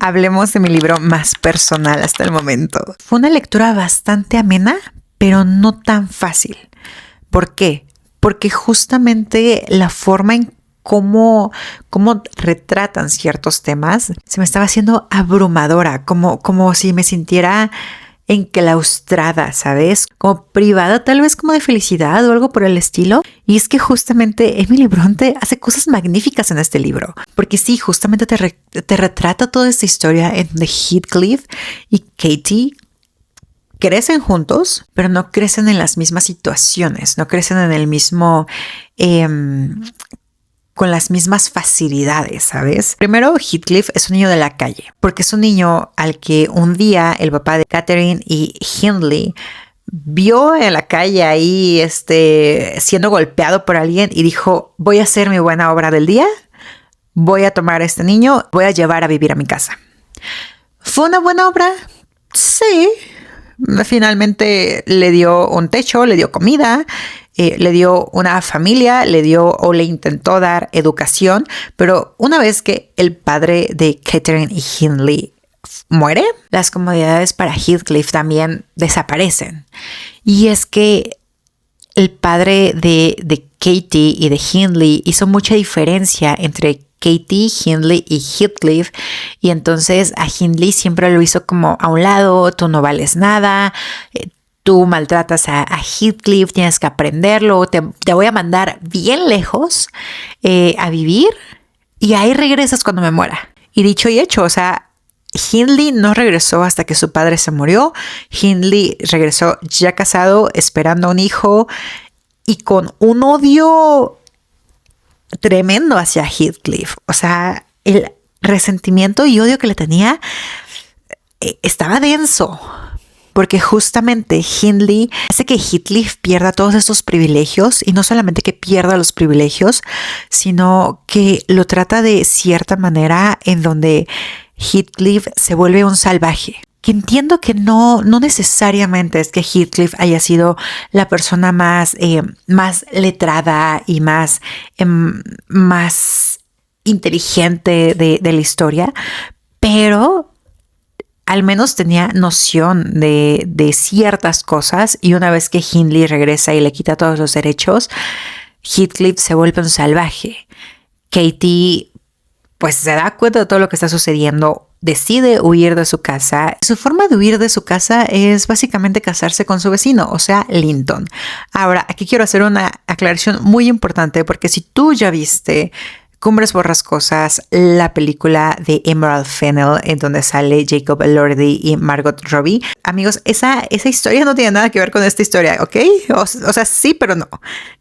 Hablemos de mi libro más personal hasta el momento. Fue una lectura bastante amena, pero no tan fácil. ¿Por qué? Porque justamente la forma en cómo retratan ciertos temas se me estaba haciendo abrumadora, como si me sintiera enclaustrada, ¿sabes? Como privada, tal vez como de felicidad o algo por el estilo. Y es que justamente Emily Bronte hace cosas magníficas en este libro. Porque sí, justamente te retrata toda esta historia en donde Heathcliff y Katie crecen juntos, pero no crecen en las mismas situaciones, no crecen en el mismo... con las mismas facilidades, ¿sabes? Primero, Heathcliff es un niño de la calle, porque es un niño al que un día el papá de Catherine y Hindley vio en la calle ahí siendo golpeado por alguien y dijo, voy a hacer mi buena obra del día, voy a tomar a este niño, voy a llevar a vivir a mi casa. ¿Fue una buena obra? Sí. Finalmente le dio un techo, le dio comida, le dio una familia, le intentó dar educación, pero una vez que el padre de Catherine y Hindley muere, las comodidades para Heathcliff también desaparecen. Y es que el padre de Katie y de Hindley hizo mucha diferencia entre Katie, Hindley y Heathcliff, y entonces a Hindley siempre lo hizo como a un lado, tú no vales nada, tú maltratas a Heathcliff, tienes que aprenderlo, te voy a mandar bien lejos a vivir y ahí regresas cuando me muera. Y dicho y hecho, o sea, Hindley no regresó hasta que su padre se murió. Hindley regresó ya casado, esperando un hijo y con un odio tremendo hacia Heathcliff. O sea, el resentimiento y odio que le tenía estaba denso. Porque justamente Hindley hace que Heathcliff pierda todos estos privilegios, y no solamente que pierda los privilegios, sino que lo trata de cierta manera en donde Heathcliff se vuelve un salvaje. Que entiendo que no necesariamente es que Heathcliff haya sido la persona más letrada y más inteligente de la historia, pero al menos tenía noción de ciertas cosas, y una vez que Hindley regresa y le quita todos los derechos, Heathcliff se vuelve un salvaje. Katie pues se da cuenta de todo lo que está sucediendo, decide huir de su casa. Su forma de huir de su casa es básicamente casarse con su vecino, o sea, Linton. Ahora, aquí quiero hacer una aclaración muy importante, porque si tú ya viste Cumbres Borrascosas, la película de Emerald Fennell, en donde sale Jacob Elordi y Margot Robbie, amigos, esa historia no tiene nada que ver con esta historia, ¿ok? O sea, sí, pero no.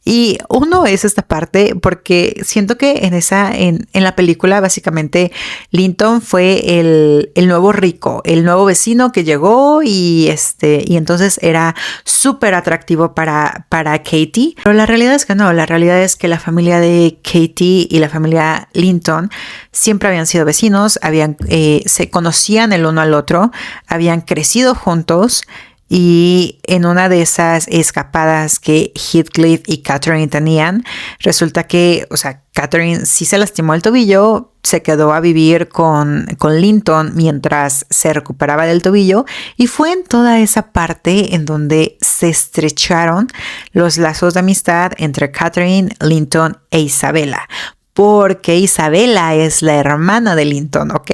Y uno es esta parte porque siento que en la película básicamente Linton fue el nuevo rico, el nuevo vecino que llegó y entonces era súper atractivo para Katie. Pero la realidad es que no, la realidad es que la familia de Katie y la familia Linton siempre habían sido vecinos, se conocían el uno al otro, habían crecido juntos. Y en una de esas escapadas que Heathcliff y Catherine tenían, resulta que, o sea, Catherine sí se lastimó el tobillo, se quedó a vivir con Linton mientras se recuperaba del tobillo, y fue en toda esa parte en donde se estrecharon los lazos de amistad entre Catherine, Linton e Isabella, porque Isabella es la hermana de Linton, ¿ok?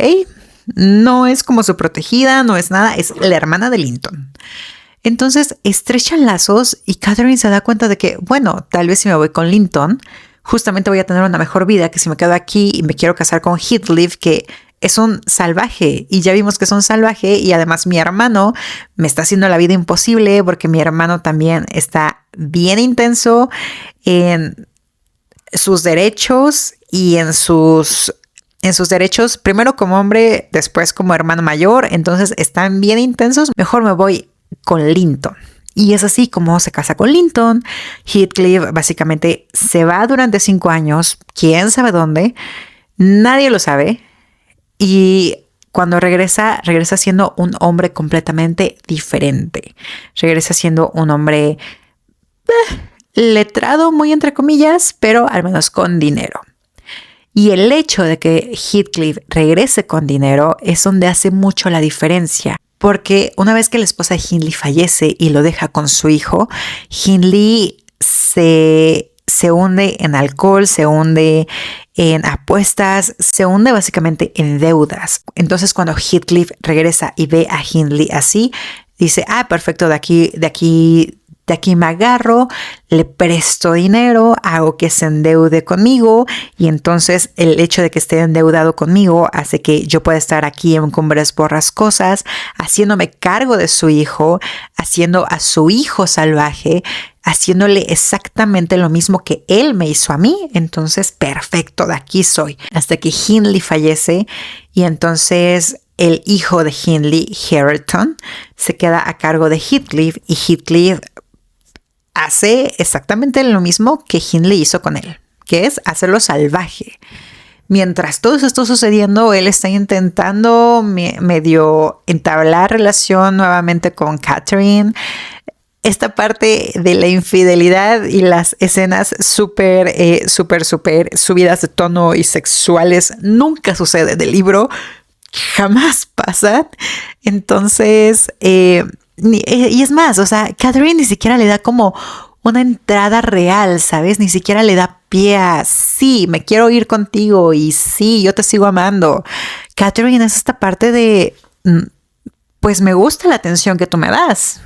No es como su protegida, no es nada, es la hermana de Linton. Entonces estrechan lazos y Catherine se da cuenta de que, bueno, tal vez si me voy con Linton, justamente voy a tener una mejor vida que si me quedo aquí y me quiero casar con Heathcliff, que es un salvaje. Y ya vimos que es un salvaje, y además mi hermano me está haciendo la vida imposible porque mi hermano también está bien intenso en sus derechos y en sus derechos, primero como hombre, después como hermano mayor, entonces están bien intensos, mejor me voy con Linton. Y es así como se casa con Linton. Heathcliff básicamente se va durante 5 años, quién sabe dónde, nadie lo sabe, y cuando regresa siendo un hombre completamente diferente. Regresa siendo un hombre letrado, muy entre comillas, pero al menos con dinero. Y el hecho de que Heathcliff regrese con dinero es donde hace mucho la diferencia. Porque una vez que la esposa de Hindley fallece y lo deja con su hijo, Hindley se hunde en alcohol, se hunde en apuestas, se hunde básicamente en deudas. Entonces cuando Heathcliff regresa y ve a Hindley así, dice, perfecto, de aquí me agarro, le presto dinero, hago que se endeude conmigo y entonces el hecho de que esté endeudado conmigo hace que yo pueda estar aquí en Cumbres Borrascosas, haciéndome cargo de su hijo, haciendo a su hijo salvaje, haciéndole exactamente lo mismo que él me hizo a mí. Entonces, perfecto, de aquí soy. Hasta que Hindley fallece y entonces el hijo de Hindley, Hareton, se queda a cargo de Heathcliff y Heathcliff hace exactamente lo mismo que Hindley hizo con él, que es hacerlo salvaje. Mientras todo eso está sucediendo, él está intentando medio entablar relación nuevamente con Catherine. Esta parte de la infidelidad y las escenas súper subidas de tono y sexuales nunca sucede en el libro, jamás pasan. Entonces, y es más, o sea, Catherine ni siquiera le da como una entrada real, ¿sabes? Ni siquiera le da pie a, sí, me quiero ir contigo y sí, yo te sigo amando. Catherine es esta parte de, pues me gusta la atención que tú me das.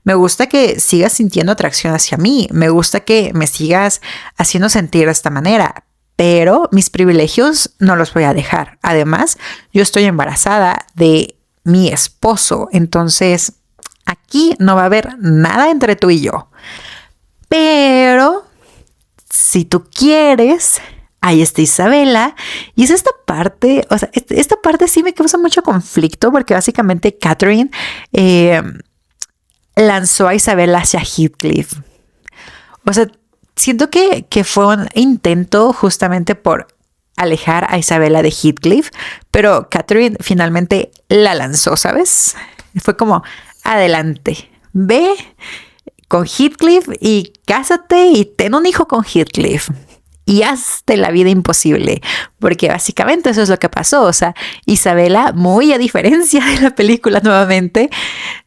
Me gusta que sigas sintiendo atracción hacia mí. Me gusta que me sigas haciendo sentir de esta manera. Pero mis privilegios no los voy a dejar. Además, yo estoy embarazada de mi esposo. Entonces, aquí no va a haber nada entre tú y yo. Pero, si tú quieres, ahí está Isabela. Y es esta parte, o sea, esta parte sí me causa mucho conflicto porque básicamente Catherine lanzó a Isabela hacia Heathcliff. O sea, siento que fue un intento justamente por alejar a Isabela de Heathcliff, pero Catherine finalmente la lanzó, ¿sabes? Fue como, adelante, ve con Heathcliff y cásate y ten un hijo con Heathcliff. Y hazte la vida imposible, porque básicamente eso es lo que pasó. O sea, Isabela, muy a diferencia de la película nuevamente,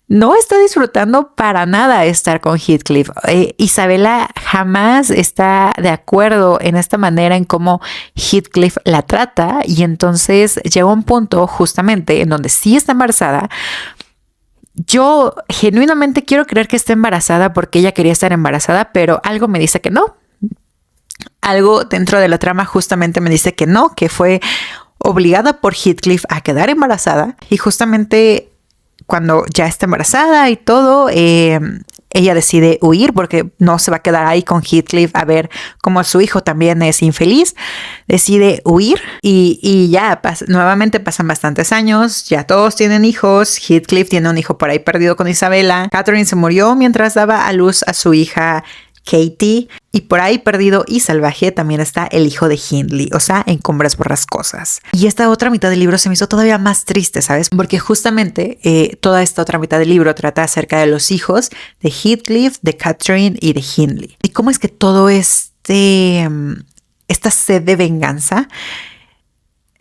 no está disfrutando para nada estar con Heathcliff. Isabela jamás está de acuerdo en esta manera en cómo Heathcliff la trata y entonces llega un punto justamente en donde sí está embarazada. Yo genuinamente quiero creer que está embarazada porque ella quería estar embarazada, pero algo me dice que no. Algo dentro de la trama justamente me dice que no, que fue obligada por Heathcliff a quedar embarazada y justamente cuando ya está embarazada y todo, ella decide huir porque no se va a quedar ahí con Heathcliff a ver cómo su hijo también es infeliz. Decide huir y ya nuevamente pasan bastantes años, ya todos tienen hijos. Heathcliff tiene un hijo por ahí perdido con Isabela. Catherine se murió mientras daba a luz a su hija Katie, y por ahí perdido y salvaje también está el hijo de Hindley, o sea, en Cumbres Borrascosas. Y esta otra mitad del libro se me hizo todavía más triste, ¿sabes? Porque justamente toda esta otra mitad del libro trata acerca de los hijos de Heathcliff, de Catherine y de Hindley. Y cómo es que todo esta sed de venganza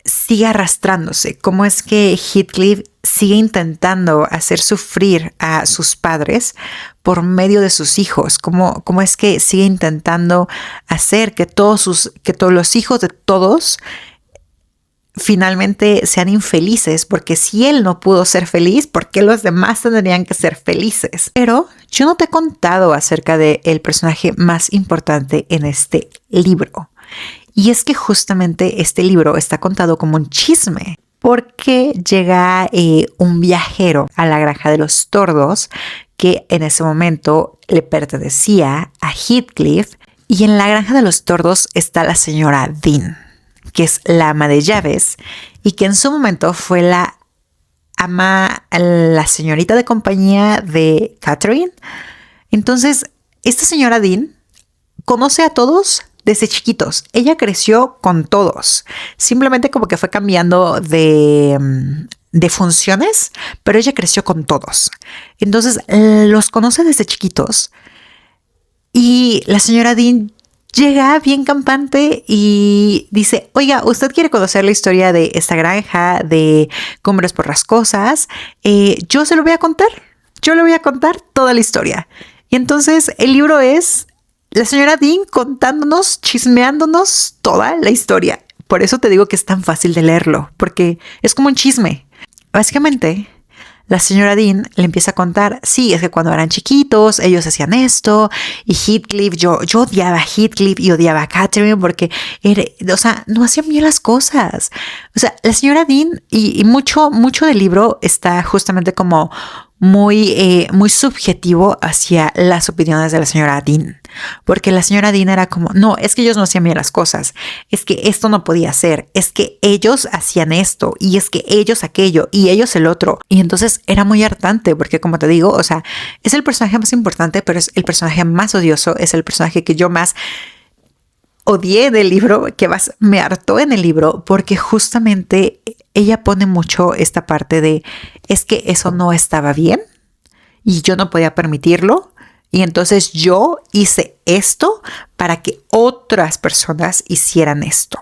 sigue arrastrándose. Cómo es que Heathcliff sigue intentando hacer sufrir a sus padres por medio de sus hijos. Cómo es que sigue intentando hacer que todos los hijos de todos finalmente sean infelices, porque si él no pudo ser feliz, ¿por qué los demás tendrían que ser felices? Pero yo no te he contado acerca del personaje más importante en este libro. Y es que justamente este libro está contado como un chisme, porque llega un viajero a la granja de los tordos que en ese momento le pertenecía a Heathcliff, y en la granja de los tordos está la señora Dean, que es la ama de llaves y que en su momento fue la señorita de compañía de Catherine. Entonces, esta señora Dean conoce a todos desde chiquitos. Ella creció con todos. Simplemente como que fue cambiando de funciones, pero ella creció con todos. Entonces los conoce desde chiquitos. Y la señora Dean llega bien campante y dice, oiga, ¿usted quiere conocer la historia de esta granja de Cumbres Borrascosas? Yo se lo voy a contar. Yo le voy a contar toda la historia. Y entonces el libro es la señora Dean contándonos, chismeándonos toda la historia. Por eso te digo que es tan fácil de leerlo, porque es como un chisme. Básicamente, la señora Dean le empieza a contar, sí, es que cuando eran chiquitos, ellos hacían esto, y Heathcliff, yo odiaba a Heathcliff y odiaba a Catherine porque no hacían bien las cosas. O sea, la señora Dean y mucho del libro está justamente como muy subjetivo hacia las opiniones de la señora Dean, porque la señora Dean era como, no, es que ellos no hacían bien las cosas, es que esto no podía ser, es que ellos hacían esto, y es que ellos aquello, y ellos el otro, y entonces era muy hartante, porque como te digo, o sea, es el personaje más importante, pero es el personaje más odioso, es el personaje que yo más odié del libro, que más me hartó en el libro, porque justamente ella pone mucho esta parte de, es que eso no estaba bien y yo no podía permitirlo. Y entonces yo hice esto para que otras personas hicieran esto.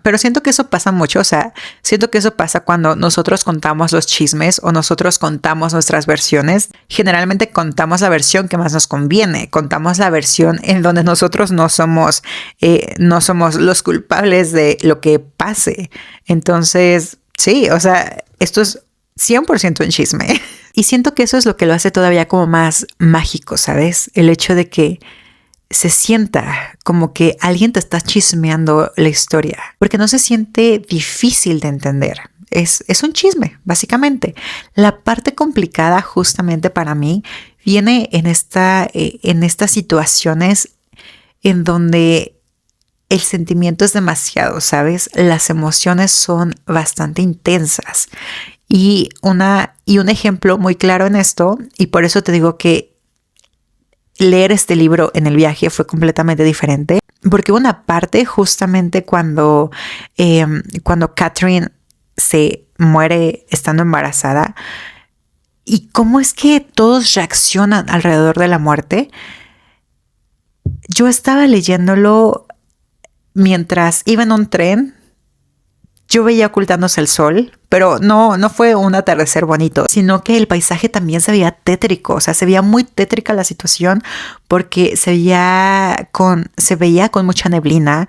Pero siento que eso pasa mucho, o sea, siento que eso pasa cuando nosotros contamos los chismes o nosotros contamos nuestras versiones. Generalmente contamos la versión que más nos conviene, contamos la versión en donde nosotros no somos los culpables de lo que pase. Entonces, sí, o sea, esto es 100% un chisme. Y siento que eso es lo que lo hace todavía como más mágico, ¿sabes? El hecho de que se sienta como que alguien te está chismeando la historia, porque no se siente difícil de entender. Es un chisme, básicamente. La parte complicada justamente para mí viene en estas situaciones en donde el sentimiento es demasiado, ¿sabes? Las emociones son bastante intensas. Y un ejemplo muy claro en esto, y por eso te digo que leer este libro en el viaje fue completamente diferente, porque una parte justamente cuando Catherine se muere estando embarazada y cómo es que todos reaccionan alrededor de la muerte. Yo estaba leyéndolo mientras iba en un tren. Yo veía ocultándose el sol, pero no fue un atardecer bonito, sino que el paisaje también se veía tétrico, o sea, se veía muy tétrica la situación porque se veía con mucha neblina,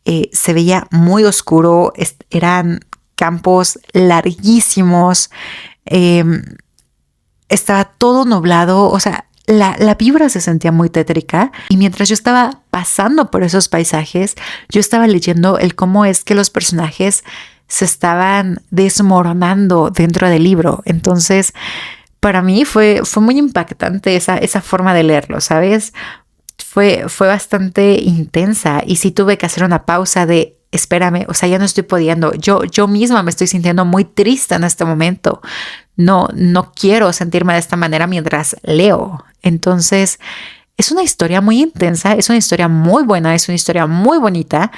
se veía muy oscuro, eran campos larguísimos, estaba todo nublado, o sea, la vibra se sentía muy tétrica y mientras yo estaba pasando por esos paisajes, yo estaba leyendo el cómo es que los personajes se estaban desmoronando dentro del libro. Entonces, para mí fue muy impactante esa forma de leerlo, ¿sabes? Fue bastante intensa y sí tuve que hacer una pausa de espérame, o sea, ya no estoy pudiendo. Yo misma me estoy sintiendo muy triste en este momento. No quiero sentirme de esta manera mientras leo. Entonces, es una historia muy intensa, es una historia muy buena, es una historia muy bonita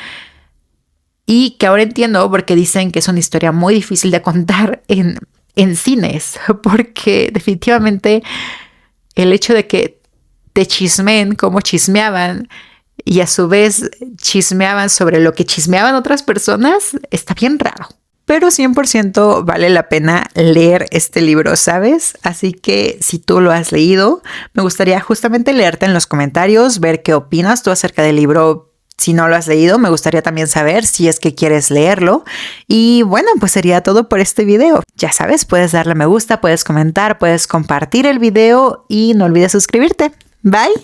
y que ahora entiendo porque dicen que es una historia muy difícil de contar en cines, porque definitivamente el hecho de que te chismeen como chismeaban y a su vez chismeaban sobre lo que chismeaban otras personas está bien raro. Pero 100% vale la pena leer este libro, ¿sabes? Así que si tú lo has leído, me gustaría justamente leerte en los comentarios, ver qué opinas tú acerca del libro. Si no lo has leído, me gustaría también saber si es que quieres leerlo. Y bueno, pues sería todo por este video. Ya sabes, puedes darle me gusta, puedes comentar, puedes compartir el video y no olvides suscribirte. Bye.